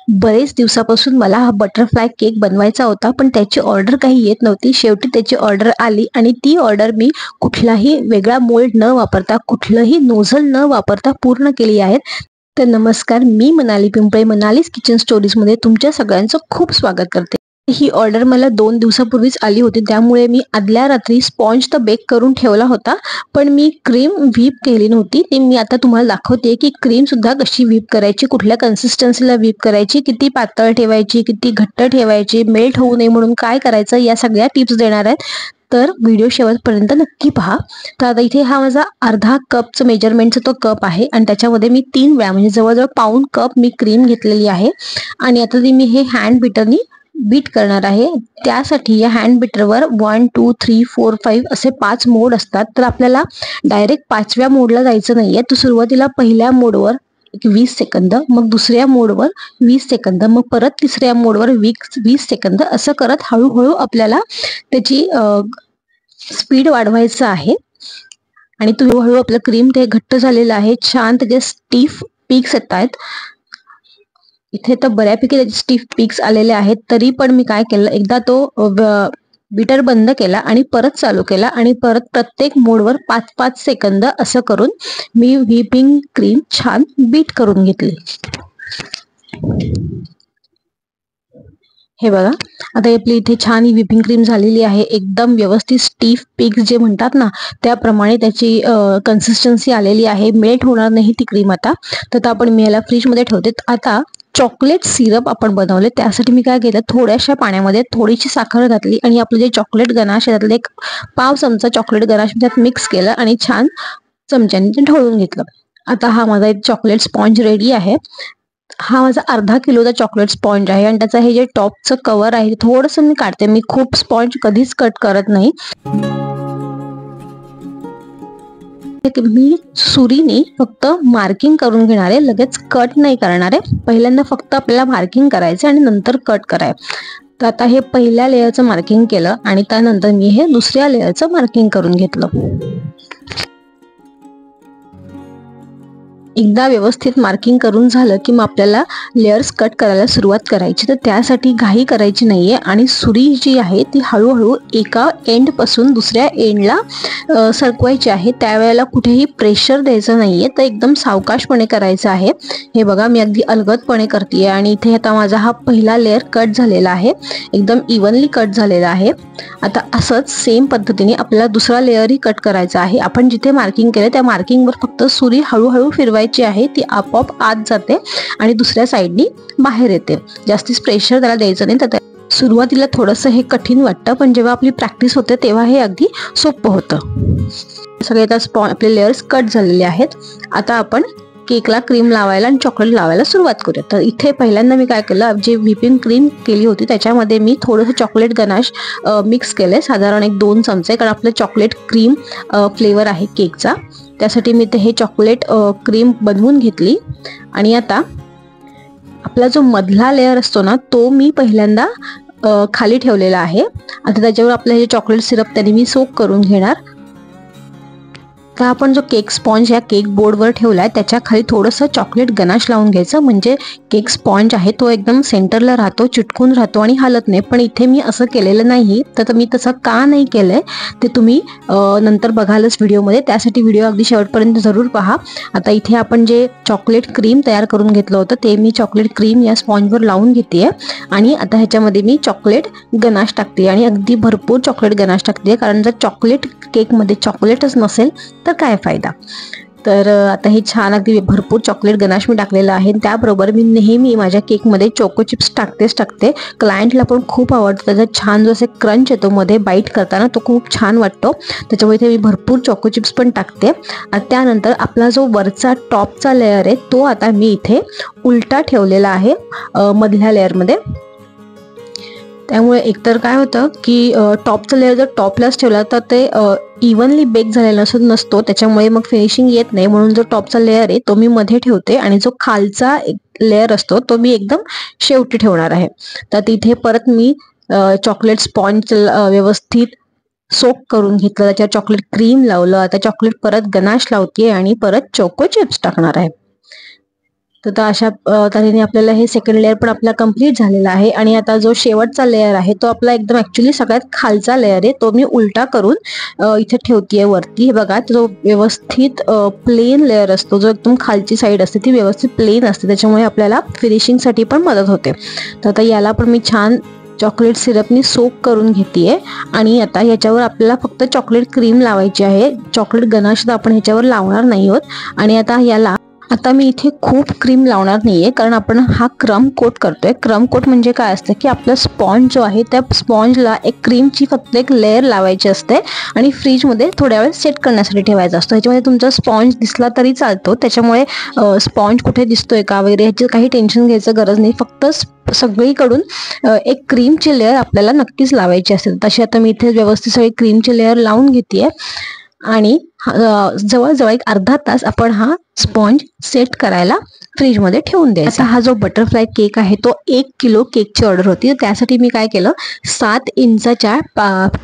बरेच दिवसापासून मला हा बटरफ्लाय केक बनवायचा होता, पण त्याची ऑर्डर काही येत नव्हती. शेवटी त्याची ऑर्डर आली आणि ती ऑर्डर मी कुठलाही वेगळा मोल्ड न वापरता, कुठलंही नोझल न वापरता पूर्ण केली आहे. तर नमस्कार, मी मनाली पिंपळे, मनालीज किचन स्टोरीजमध्ये तुमच्या सगळ्यांचं खूप स्वागत करते. ही ऑर्डर मला 2 दिवसापूर्वीच आली होती, त्यामुळे मी आदल्या रात्री स्पॉन्ज तर बेक करून ठेवला होता, पण मी क्रीम व्हीप केली नव्हती. ते मी आता तुम्हाला दाखवते की क्रीम सुद्धा कशी व्हीप करायची, कुठल्या कन्सिस्टन्सीला व्हीप करायची, किती पातळ ठेवायची, किती घट्ट ठेवायची, मेल्ट होऊ नये म्हणून काय करायचं, या सगळ्या टिप्स देणार आहेत. तर व्हिडिओ शेवटपर्यंत नक्की पहा. तर आता इथे हा माझा अर्धा कपचं मेजरमेंटचा तो कप आहे आणि त्याच्यामध्ये मी 3 वेळा म्हणजे जवळजवळ पाऊण कप मी क्रीम घेतलेली आहे आणि आता ती मी हे हँड बीटरनी बीट करणार आहे. त्यासाठी या हँड बीटरवर 1 2 3 4 5 असे 5 मोड असतात. तर आपल्याला डायरेक्ट 5व्या मोडला जायचं नाहीये. तर सुरुवातीला पहिल्या मोडवर 20 सेकंद, मग दुसऱ्या मोडवर 20 सेकंद, मग परत तिसऱ्या मोडवर 20 सेकंद, असं करत हळूहळू आपल्याला त्याची स्पीड वाढवायचं आहे. आणि तुम्ही हळूहळू आपलं क्रीम ते घट्ट झालेलं आहे, छान त्याचे स्टीफ पीक्स येत आहेत. इथे तर बऱ्यापैकी त्याचे स्टीफ पीक्स आलेले आहेत. तरी पण मी काय केलं, एकदा तो बीटर बंद केला आणि परत चालू केला आणि परत प्रत्येक मोडवर 5-5 सेकंद असं करून मी व्हिपिंग क्रीम छान बीट करून घेतली. हे बघा, आता आपली इथे छान ही व्हिपिंग क्रीम झालेली आहे. एकदम व्यवस्थित स्टीफ पीक्स जे म्हणतात ना, त्याप्रमाणे त्याची कन्सिस्टन्सी आलेली आहे. मेल्ट होणार नाही ती क्रीम आता. तर आपण मी याला फ्रीजमध्ये ठेवते. आता चॉकलेट सिरप आपण बनवले, त्यासाठी मी काय केलं, थोड्याशा पाण्यामध्ये थोडीशी साखर घातली आणि आपलं जे चॉकलेट गनाश आहे त्यातलं 1 पाव चमचा चॉकलेट गनाश त्यात मिक्स केलं आणि छान चमच्याने ते ढवळून घेतलं. आता हा माझा एक चॉकलेट स्पॉन्ज रेडी आहे. हा माझा अर्धा किलोचा चॉकलेट स्पॉन्ज आहे आणि त्याचं हे जे टॉपचं कव्हर आहे थोडंसं मी काढते. मी खूप स्पॉन्ज कधीच कट करत नाही. मी सुरीने फक्त मार्किंग करून घेणार आहे, लगेच कट नाही करणार आहे. पहिल्यांदा फक्त आपल्याला मार्किंग करायचं आणि नंतर कट करायचं. तर आता हे पहिल्या लेयरचं मार्किंग केलं आणि त्यानंतर मी हे दुसऱ्या लेयरचं मार्किंग करून घेतलं. एकदा व्यवस्थित मार्किंग करून झालं की मग आपल्याला लेयर्स कट करायला सुरुवात करायची. तर त्यासाठी घाई करायची नाहीये आणि सुरी जी आहे ती हळूहळू एका एंडपासून दुसऱ्या एंडला सरकवायची आहे. त्यावेळेला कुठेही प्रेशर द्यायचं नाहीये, तर एकदम सावकाशपणे करायचं आहे. हे बघा, मी अगदी अलगदपणे करते आणि इथे आता माझा हा पहिला लेयर कट झालेला आहे, एकदम इव्हनली कट झालेला आहे. आता असंच सेम पद्धतीने आपल्याला दुसरा लेअरही कट करायचा आहे. आपण जिथे मार्किंग केलं त्या मार्किंगवर फक्त सुरी हळूहळू फिरवायची आहे, ती आपोआप आत जाते आणि दुसऱ्या साईडनी बाहेर येते. जास्तीच प्रेशर त्याला द्यायचं नाही. तर सुरुवातीला थोडंसं हे कठीण वाटतं, पण जेव्हा आपली प्रॅक्टिस होते तेव्हा हे अगदी सोपं होतं. सगळे आता आपले लेयर्स कट झालेले आहेत. आता आपण केकला क्रीम लावायला आणि चॉकलेट लावायला सुरुवात करूया. तर इथे पहिल्यांदा मी काय केलं, जे व्हिपिंग क्रीम केली होती त्याच्यामध्ये मी थोडंसं चॉकलेट गनाश मिक्स केलंय, साधारण 1-2 चमचे, कारण आपलं चॉकलेट क्रीम फ्लेवर आहे केकचा. त्यासाठी मी ते हे चॉकलेट क्रीम बनवून घेतली. आणि आता आपला जो मधला लेअर असतो ना, तो मी पहिल्यांदा खाली ठेवलेला आहे. आता त्याच्यावर आपलं हे चॉकलेट सिरप त्याने मी सोक करून घेणार. तर आपण जो केक स्पॉन्ज या केक बोर्डवर ठेवलाय त्याच्या खाली थोडंसं चॉकलेट गनाश लावून घ्यायचं, म्हणजे केक स्पॉन्ज आहे तो एकदम सेंटरला राहतो, चिटकून राहतो आणि हलत नाही. पण इथे मी असं केलेलं नाही. तर मी तसं का नाही केलंय ते तुम्ही नंतर बघालच व्हिडिओमध्ये, त्यासाठी व्हिडिओ अगदी शेवटपर्यंत जरूर पहा. आता इथे आपण जे चॉकलेट क्रीम तयार करून घेतलं होतं ते मी चॉकलेट क्रीम या स्पॉन्जवर लावून घेते आणि आता ह्याच्यामध्ये मी चॉकलेट गनाश टाकते आणि अगदी भरपूर चॉकलेट गनाश टाकते, कारण जर चॉकलेट केकमध्ये चॉकलेटच नसेल तर काय फायदा. तर आता हे छान अगदी भरपूर चॉकलेट गनाश मी टाकलेलं आहे. त्याबरोबर मी नेहमी माझ्या केकमध्ये चोको चिप्स टाकते. क्लायंटला पण खूप आवडतं, त्याचा छान जो असे क्रंच येतो मध्ये बाईट करताना तो खूप छान वाटतो. त्याच्यामुळे इथे मी भरपूर चोको चिप्स पण टाकते. आणि त्यानंतर आपला जो वरचा टॉपचा लेअर आहे तो आता मी इथे उलटा ठेवलेला आहे मधल्या लेअरमध्ये. त्यामुळे एकतर काय होतं की टॉपचा लेअर जर टॉपलाच ठेवला तर ते इव्हनली बेक झालेला नसतो, त्याच्यामुळे मग फिनिशिंग येत नाही. म्हणून जो टॉपचा लेअर आहे तो मी मध्ये ठेवते आणि जो खालचा लेअर असतो तो मी एकदम शेवटी ठेवणार आहे. तर तिथे परत मी चॉकलेट स्पॉन्ज व्यवस्थित सोक करून घेतलं, त्याच्यावर चॉकलेट क्रीम लावलं. आता चॉकलेट परत गनाश लावते आणि परत चोको चिप्स टाकणार आहे. तर अशा तऱ्हेने आपल्याला हे सेकंड लेअर पण आपला कम्प्लीट झालेला आहे. आणि आता जो शेवटचा लेअर आहे तो आपला एकदम ऍक्च्युली सगळ्यात खालचा लेअर आहे, तो मी उलटा करून इथे ठेवतीये वरती. हे बघा, जो व्यवस्थित प्लेन लेअर असतो, जो एकदम खालची साईड असते ती व्यवस्थित प्लेन असते, त्याच्यामुळे आपल्याला फिनिशिंगसाठी पण मदत होते. तर आता याला पण मी छान चॉकलेट सिरपनी सोक करून घेतेय. आणि आता ह्याच्यावर आपल्याला फक्त चॉकलेट क्रीम लावायची आहे, चॉकलेट गनाश सुद्धा आपण ह्याच्यावर लावणार नाही आहोत. आणि आता मी इथे खूप क्रीम लावणार नाहीये, कारण आपण हा क्रम कोट करतोय. क्रम कोट म्हणजे काय असतं की आपला स्पॉन्ज जो आहे त्या स्पॉन्जला एक क्रीमची फक्त एक लेअर लावायची असते आणि फ्रीजमध्ये थोड्या वेळ सेट करण्यासाठी ठेवायचा असतो. ह्याच्यामध्ये तुमचा स्पॉन्ज दिसला तरी चालतो, त्याच्यामुळे स्पॉन्ज कुठे दिसतोय का वगैरे ह्याची काही टेन्शन घ्यायचं गरज नाही. फक्त सगळीकडून एक क्रीमची लेअर आपल्याला नक्कीच लावायची असते. तशी आता मी इथे व्यवस्थित सगळी क्रीमची लेअर लावून घेतेय. आणि जवळजवळ एक अर्धा तास आपण हा स्पॉन्ज सेट करायला फ्रीजमध्ये ठेवून द्यायचा. हा जो बटरफ्लाय केक आहे तो 1 किलो केकची ऑर्डर होती. त्यासाठी मी काय केलं, 7 इंचाच्या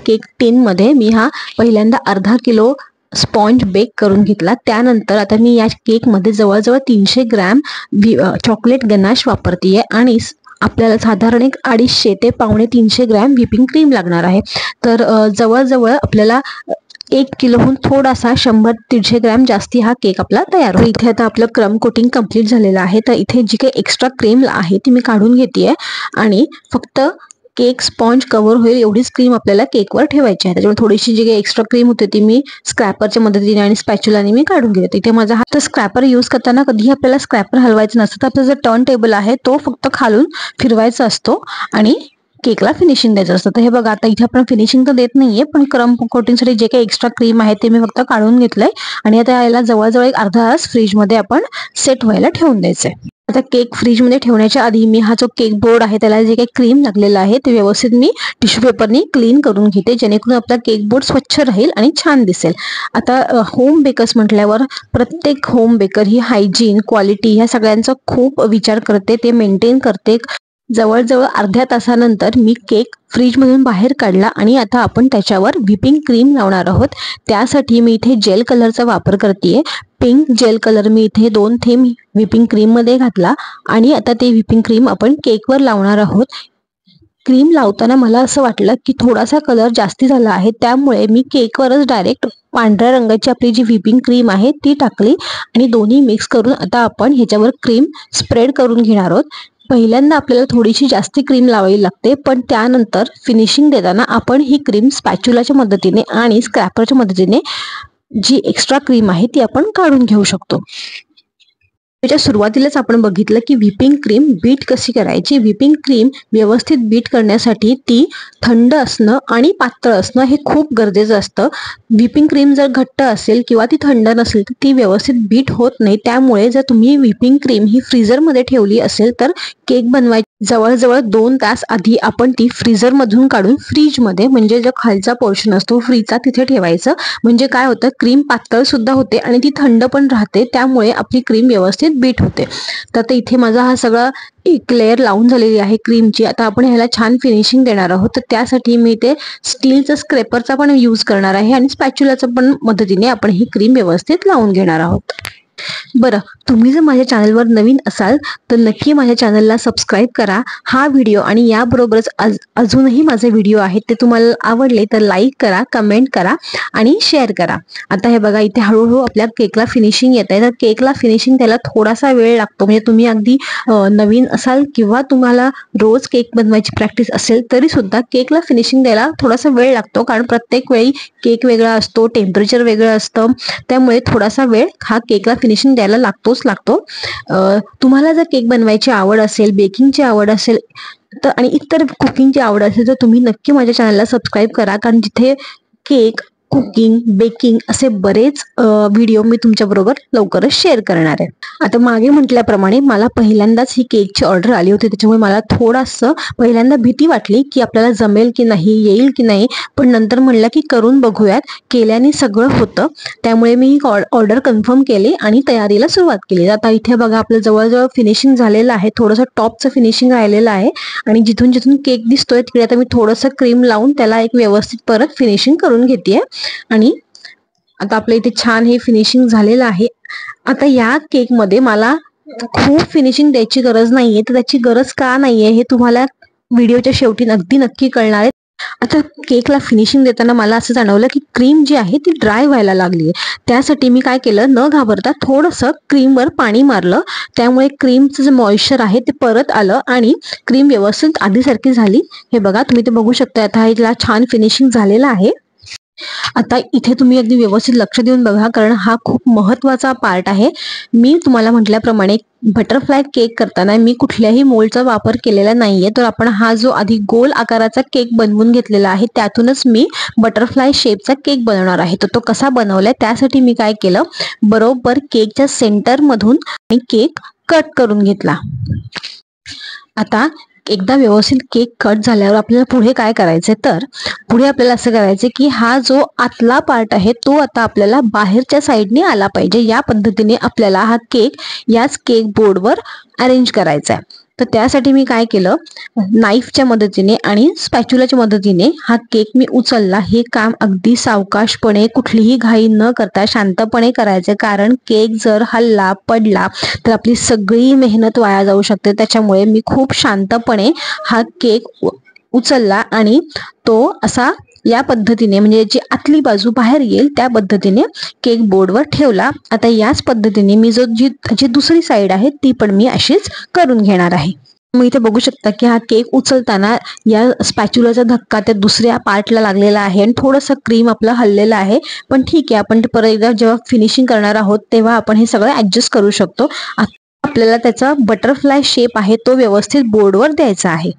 केक टिनमध्ये मी हा पहिल्यांदा अर्धा किलो स्पॉन्ज बेक करून घेतला. त्यानंतर आता मी या केकमध्ये जवळजवळ 300 ग्रॅम चॉकलेट गनाश वापरतीये आणि आपल्याला साधारण एक 250 ते 250 ग्रॅम व्हिपिंग क्रीम लागणार आहे. तर जवळजवळ आपल्याला 1 किलोहून थोडासा 100-150 ग्रॅम जास्ती हा केक आपला तयार होईल. इथे आता आपलं क्रम कोटिंग कम्प्लीट झालेलं आहे. तर इथे जी काही एक्स्ट्रा क्रीम आहे ती मी काढून घेतेय आणि फक्त केक स्पॉन्ज कव्हर होईल एवढीच क्रीम आपल्याला केकवर ठेवायची आहे. त्याच्यामुळे थोडीशी जी काही एक्स्ट्रा क्रीम होती ती मी स्क्रॅपरच्या मदतीने आणि स्पॅच्युलाने मी काढून घेते. इथे माझा हात स्क्रॅपर यूज करताना कधीही आपल्याला स्क्रॅपर हलवायचं नसतं. तर आपला जो टर्न टेबल आहे तो फक्त खालून फिरवायचा असतो आणि केकला फिनिशिंग द्यायचं असतं. तर हे बघा, आता इथे आपण फिनिशिंग तर देत नाहीये, पण क्रम कोटिंगसाठी जे काही एक्स्ट्रा क्रीम आहे ते मी फक्त काढून घेतलंय. आणि आता याला जवळजवळ एक अर्धा तास फ्रीजमध्ये आपण सेट व्हायला ठेवून द्यायचंय. आता केक फ्रीजमध्ये ठेवण्याच्या आधी मी हा जो केक बोर्ड आहे त्याला जे काही क्रीम लागलेलं आहे ते व्यवस्थित मी टिश्यू पेपरनी क्लीन करून घेते, जेणेकरून आपला केक बोर्ड स्वच्छ राहील आणि छान दिसेल. आता होम बेकर्स म्हटल्यावर प्रत्येक होम बेकर ही हायजीन, क्वालिटी ह्या सगळ्यांचा खूप विचार करते, ते मेंटेन करते. जवळजवळ अर्ध्या तासानंतर मी केक फ्रीजमधून बाहेर काढला आणि आता आपण त्याच्यावर व्हिपिंग क्रीम लावणार आहोत. त्यासाठी मी इथे जेल कलरचा वापर करतेय. पिंक जेल कलर मी इथे 2 थेंब व्हिपिंग क्रीम मध्ये घातला आणि आता ते व्हिपिंग क्रीम आपण केकवर लावणार आहोत. क्रीम लावताना मला असं वाटलं की थोडासा कलर जास्ती झाला आहे, त्यामुळे मी केकवरच डायरेक्ट पांढऱ्या रंगाची आपली जी व्हिपिंग क्रीम आहे ती टाकली आणि दोन्ही मिक्स करून आता आपण ह्याच्यावर क्रीम स्प्रेड करून घेणार आहोत. पहिल्यांदा आपल्याला थोडीशी जास्ती क्रीम लावावी लागते, पण त्यानंतर फिनिशिंग देताना आपण ही क्रीम स्पॅच्युलाच्या मदतीने आणि स्क्रॅपरच्या मदतीने जी एक्स्ट्रा क्रीम आहे ती आपण काढून घेऊ शकतो. त्याच्या सुरुवातीलाच आपण बघितलं की व्हिपिंग क्रीम बीट कशी करायची. व्हिपिंग क्रीम व्यवस्थित बीट करण्यासाठी ती थंड असणं आणि पातळ असणं हे खूप गरजेचं असतं. व्हिपिंग क्रीम जर घट्ट असेल किंवा ती थंड नसेल तर ती व्यवस्थित बीट होत नाही. त्यामुळे जर तुम्ही व्हिपिंग क्रीम ही फ्रीजरमध्ये ठेवली असेल तर केक बनवायची जवळजवळ 2 तास आधी आपण ती फ्रीजरमधून काढून फ्रीजमध्ये, म्हणजे जो खालचा पोर्शन असतो फ्रीजचा, तिथे ठेवायचं. म्हणजे काय होतं, क्रीम पातळ सुद्धा होते आणि ती थंड पण राहते, त्यामुळे आपली क्रीम व्यवस्थित बीट होते. तर आता इथे माझा हा सगळा एक लेअर लावून झालेली आहे क्रीमची. आता आपण ह्याला छान फिनिशिंग देणार आहोत. तर त्यासाठी मी ते स्टीलचा स्क्रॅपरचा पण यूज करणार आहे आणि स्पॅच्युलाच्या पण मदतीने आपण ही क्रीम व्यवस्थित लावून घेणार आहोत. बरं, तुम्ही जर माझ्या चॅनलवर नवीन असाल तर नक्की माझ्या चॅनलला सबस्क्राईब करा. हा व्हिडिओ आणि याबरोबरच अजूनही माझे व्हिडिओ आहेत ते तुम्हाला आवडले तर लाईक करा, कमेंट करा आणि शेअर करा. आता हे बघा, इथे हळूहळू आपल्या केकला फिनिशिंग येत आहे. तर केकला फिनिशिंग द्यायला थोडासा वेळ लागतो. म्हणजे तुम्ही अगदी नवीन असाल किंवा तुम्हाला रोज केक बनवायची प्रॅक्टिस असेल तरी सुद्धा केकला फिनिशिंग द्यायला थोडासा वेळ लागतो, कारण प्रत्येक वेळी केक वेगळा असतो, टेम्परेचर वेगळं असतं, त्यामुळे थोडासा वेळ हा केकला फिनिशिंग द्यायला लागतो. तुम्हाला जर केक बनवायची आवड असेल, बेकिंगची आवड असेल तर आणि इतर कुकिंगची आवड असेल तर तुम्ही नक्की माझ्या चॅनलला सबस्क्राईब करा, कारण जिथे केक, कुकिंग, बेकिंग असे बरेच व्हिडिओ मी तुमच्याबरोबर लवकरच शेअर करणार आहे. आता मागे म्हटल्याप्रमाणे मला पहिल्यांदाच ही केकची ऑर्डर आली होती, त्याच्यामुळे मला थोडंसं पहिल्यांदा भीती वाटली की आपल्याला जमेल की नाही, येईल की नाही, पण नंतर म्हणलं की करून बघूयात. केल्याने सगळं होतं, त्यामुळे मी ही ऑर्डर कन्फर्म केली आणि तयारीला सुरुवात केली. आता इथे बघा, आपलं जवळजवळ फिनिशिंग झालेलं आहे. थोडंसं टॉपचं फिनिशिंग राहिलेलं आहे आणि जिथून जिथून केक दिसतोय तिकडे आता मी थोडंसं क्रीम लावून त्याला एक व्यवस्थित परत फिनिशिंग करून घेतेय. आणि आता आपल्या इथे छान हे फिनिशिंग झालेलं आहे. आता या केकमध्ये मला खूप फिनिशिंग द्यायची गरज नाहीये, तर त्याची गरज का नाहीये हे तुम्हाला व्हिडिओच्या शेवटी अगदी नक्की कळणार आहे. आता केकला फिनिशिंग देताना मला असं जाणवलं की क्रीम जी आहे ती ड्राय व्हायला लागली आहे. त्यासाठी मी काय केलं, न घाबरता थोडंसं क्रीमवर पाणी मारलं. त्यामुळे क्रीमचं जे मॉइश्चर आहे ते परत आलं आणि क्रीम व्यवस्थित आधीसारखी झाली. हे बघा, तुम्ही ते बघू शकता. आता ह्याला छान फिनिशिंग झालेलं आहे. आता इथे तुम्ही अगदी व्यवस्थित लक्ष देऊन बघा, कारण हा खूप महत्त्वाचा पार्ट आहे. मी तुम्हाला म्हटल्याप्रमाणे बटरफ्लाय केक करताना मी कुठल्याही मोल्डचा वापर केलेला नाहीये. तर आपण हा जो आधी गोल आकाराचा केक बनवून घेतलेला आहे, त्यातूनच मी बटरफ्लाय शेपचा केक बनवणार आहे. तर तो कसा बनवलाय, त्यासाठी मी काय केलं, बरोबर केकच्या सेंटरमधून मी केक कट करून घेतला. आता एकदा व्यवस्थित केक कट झाल्यावर आपल्याला पुढे काय करायचंय, तर पुढे आपल्याला असं करायचंय की हा जो आतला पार्ट आहे तो आता आपल्याला बाहेरच्या साईडने आला पाहिजे. या पद्धतीने आपल्याला हा केक याच केक बोर्डवर अरेंज करायचा आहे. तर त्यासाठी मी काय केलं, नाईफच्या मदतीने आणि स्पॅच्युलाच्या मदतीने हा केक मी उचलला. हे काम अगदी सावकाशपणे, कुठलीही घाई न करता शांतपणे करायचं, कारण केक जर हल्ला पडला तर आपली सगळी मेहनत वाया जाऊ शकते. त्याच्यामुळे मी खूप शांतपणे हा केक उचलला आणि तो असा या पद्धतीने, म्हणजे जी आतली बाजू बाहेर येईल त्या पद्धतीने केक बोर्डवर ठेवला. आता याच पद्धतीने मी जी दुसरी साईड आहे ती पण मी अशीच करून घेणार आहे. तुम्ही इथे बघू शकता की हा केक उचलताना या स्पॅच्युलाचा धक्का त्या दुसऱ्या पार्टला लागलेला आहे आणि थोडंसं क्रीम आपलं हललेलं आहे. पण ठीक आहे, आपण परत एकदा जेव्हा फिनिशिंग करणार आहोत तेव्हा आपण हे सगळं ऍडजस्ट करू शकतो. आपल्याला त्याचा बटरफ्लाय शेप आहे तो व्यवस्थित बोर्डवर द्यायचा आहे.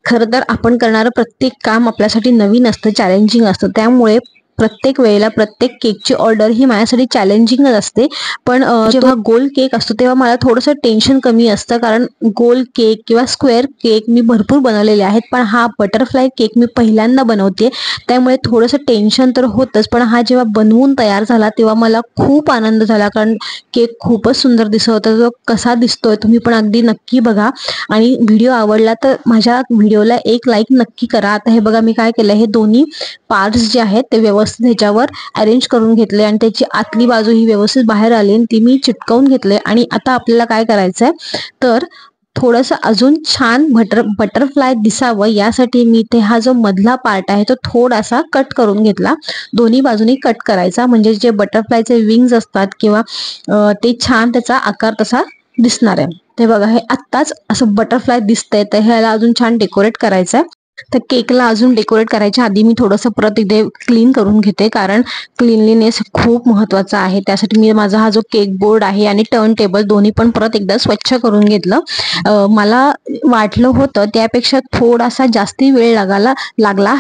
खरं तर आपण करणारं प्रत्येक काम आपल्यासाठी नवीन असतं, चॅलेंजिंग असतं. त्यामुळे प्रत्येक वेळेला प्रत्येक केकची ऑर्डर ही माझ्यासाठी चॅलेंजिंगच असते. पण जेव्हा गोल केक असतो तेव्हा मला थोडंसं टेन्शन कमी असतं, कारण गोल केक किंवा स्क्वेअर केक मी भरपूर बनवलेले आहेत. पण हा बटरफ्लाय केक मी पहिल्यांदा बनवते, त्यामुळे थोडंसं टेन्शन तर होतंच. पण हा जेव्हा बनवून तयार झाला तेव्हा मला खूप आनंद झाला, कारण केक खूपच सुंदर दिसत होता. तो कसा दिसतोय तुम्ही पण अगदी नक्की बघा, आणि व्हिडिओ आवडला तर माझ्या व्हिडिओला एक लाईक नक्की करा. आता हे बघा, मी काय केलं, हे दोन्ही पार्ट्स जे आहेत ते व्यवस्थित ह्याच्यावर अरेंज करून घेतले आणि त्याची आतली बाजू ही व्यवस्थित बाहेर आली आणि ती मी चिटकवून घेतले. आणि आता आपल्याला काय करायचंय, तर थोडंसं अजून छान बटरफ्लाय दिसावं यासाठी मी इथे हा जो मधला पार्ट आहे तो थोडासा कट करून घेतला. दोन्ही बाजूनी कट करायचा, म्हणजे जे बटरफ्लायचे विंग्स असतात किंवा ते छान त्याचा आकार तसा दिसणार आहे. ते बघा, हे आत्ताच असं बटरफ्लाय दिसतंय, तर ह्याला अजून छान डेकोरेट करायचं आहे. तर केकला अजून डेकोरेट करायच्या आधी मी थोडंसं परत इथे क्लीन करून घेते, कारण क्लीनलीनेस खूप महत्वाचा आहे. त्यासाठी मी माझा हा जो केक बोर्ड आहे आणि टर्न टेबल दोन्ही पण परत एकदा स्वच्छ करून घेतलं. मला वाटलं होतं त्यापेक्षा थोडासा जास्ती वेळ लागला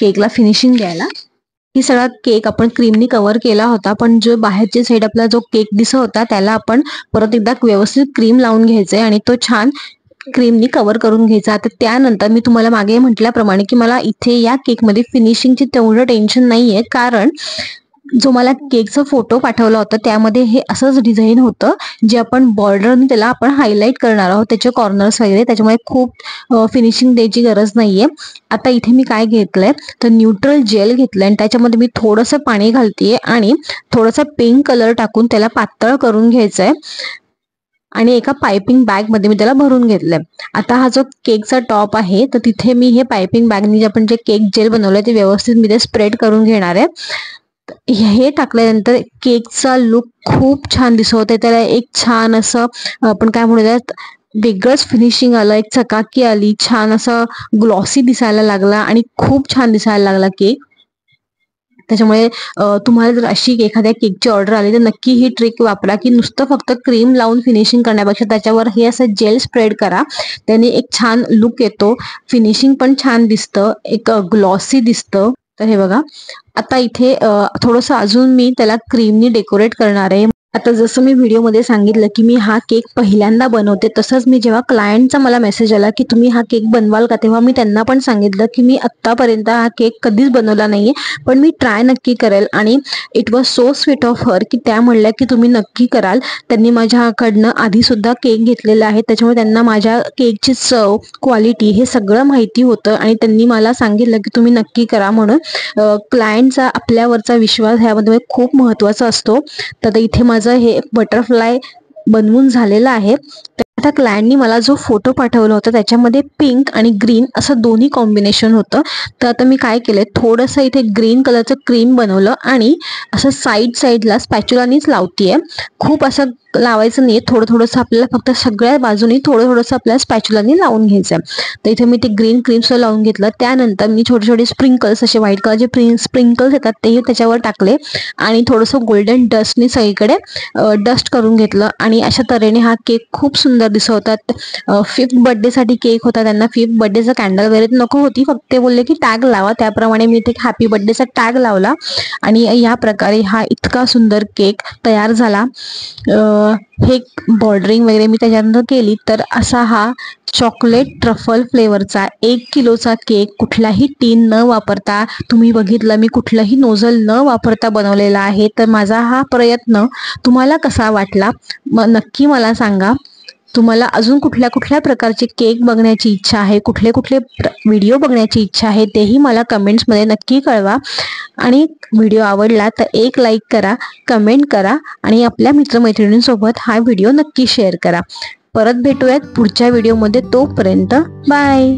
केकला फिनिशिंग द्यायला. ही सगळा केक आपण क्रीमनी कव्हर केला होता, पण जो बाहेरची साईड आपला जो केक दिसत होता त्याला आपण परत एकदा व्यवस्थित क्रीम लावून घ्यायचंय आणि तो छान क्रीमनी कव्हर करून घ्यायचा. आता त्यानंतर मी तुम्हाला मागे म्हटल्याप्रमाणे की मला इथे या केकमध्ये फिनिशिंगची तेवढं टेन्शन नाहीये, कारण जो मला केकचा फोटो पाठवला होता त्यामध्ये हे असंच डिझाईन होतं, जे आपण बॉर्डरने त्याला आपण हायलाईट करणार आहोत, त्याचे कॉर्नर्स वगैरे. त्याच्यामुळे खूप फिनिशिंग द्यायची गरज नाहीये. आता इथे मी काय घेतलंय, तर न्यूट्रल जेल घेतलंय आणि त्याच्यामध्ये मी थोडंसं पाणी घालतेय आणि थोडासा पिंक कलर टाकून त्याला पातळ करून घ्यायचंय आणि एका पायपिंग बॅग मध्ये मी त्याला भरून घेतलंय. आता हा जो केकचा टॉप आहे तर तिथे मी हे पायपिंग बॅगनी जे आपण जे केक जेल बनवलंय ते व्यवस्थित मी ते स्प्रेड करून घेणार आहे. हे टाकल्यानंतर केकचा लुक खूप छान दिसत होते. त्याला एक छान असं आपण काय म्हणूयात, वेगळंच फिनिशिंग आलं, एक चकाकी आली, छान असं ग्लॉसी दिसायला लागला आणि खूप छान दिसायला लागला केक. त्याच्यामुळे तुम्हाला जर अशी एखाद्या केकची ऑर्डर आली तर नक्की ही ट्रिक वापरा, की नुसतं फक्त क्रीम लावून फिनिशिंग करण्यापेक्षा त्याच्यावर हे असं जेल स्प्रेड करा. त्याने एक छान लुक येतो, फिनिशिंग पण छान दिसतं, एक ग्लॉसी दिसतं. तर हे बघा, आता इथे थोडंसं अजून मी त्याला क्रीमनी डेकोरेट करणार आहे. आता जसं मी व्हिडिओमध्ये सांगितलं की मी हा केक पहिल्यांदा बनवते, तसंच मी जेव्हा क्लायंटचा मला मेसेज आला की तुम्ही हा केक बनवाल का, तेव्हा मी त्यांना पण सांगितलं की मी आत्तापर्यंत हा केक कधीच बनवला नाहीये, पण मी ट्राय नक्की करेल. आणि it was so sweet of her की त्या म्हणल्या की तुम्ही नक्की कराल. त्यांनी माझ्याकडनं आधी सुद्धा केक घेतलेला आहे, त्याच्यामुळे त्यांना माझ्या केकची चव, क्वालिटी हे सगळं माहिती होतं आणि त्यांनी मला सांगितलं की तुम्ही नक्की करा म्हणून. क्लायंटचा आपल्यावरचा विश्वास ह्यामध्ये खूप महत्त्वाचा असतो. तर इथे माझं हे बटरफ्लाय बनवून झालेला आहे. त्या क्लायंटनी मला जो फोटो पाठवला होता त्याच्यामध्ये पिंक आणि ग्रीन असं दोन्ही कॉम्बिनेशन होतं. तर आता मी काय केलं, थोडंसं इथे ग्रीन कलरचं क्रीम बनवलं आणि असं साईडला स्पॅच्युलानीच लावतीये. खूप असं लावायचं नाही, थोडंसं आपल्याला फक्त सगळ्या बाजूनी थोडंसं आपल्याला स्पॅच्युलानी लावून घ्यायचं आहे. तर इथे मी ते ग्रीन क्रीमसुद्धा लावून घेतलं. त्यानंतर मी छोटे स्प्रिंकल्स, असे व्हाईट कलरचे स्प्रिंकल्स येतात तेही त्याच्यावर टाकले आणि थोडंसं गोल्डन डस्टनी सगळीकडे डस्ट करून घेतलं. आणि अशा तऱ्हेने हा केक खूप सुंदर दिसत होता. 5th बर्थडेसाठी केक होता. त्यांना 5th बर्थडेचा कॅन्डल वगैरे नको होती, फक्त ते बोलले की टॅग लावा. त्याप्रमाणे मी इथे हॅपी बर्थडेचा टॅग लावला आणि या प्रकारे हा इतका सुंदर केक तयार झाला. हे बॉर्डरिंग वगैरे मी त्याच्यानंतर केली. तर असा हा चॉकलेट ट्रफल फ्लेवरचा 1 किलोचा केक कुठलाही टीन न वापरता, तुम्ही बघितलं मी कुठलंही नोझल न वापरता बनवलेला आहे. तर माझा हा प्रयत्न तुम्हाला कसा वाटला नक्की मला सांगा. तुम्हाला अजून कुठल्या प्रकारचे केक बघण्याची इच्छा आहे, कुठले व्हिडिओ बघण्याची इच्छा आहे तेही मला कमेंट्समध्ये नक्की कळवा. आणि व्हिडिओ आवडला तर एक लाईक करा, कमेंट करा आणि आपल्या मित्रमैत्रिणींसोबत हा व्हिडिओ नक्की शेअर करा. परत भेटूयात पुढच्या व्हिडिओमध्ये. तोपर्यंत बाय.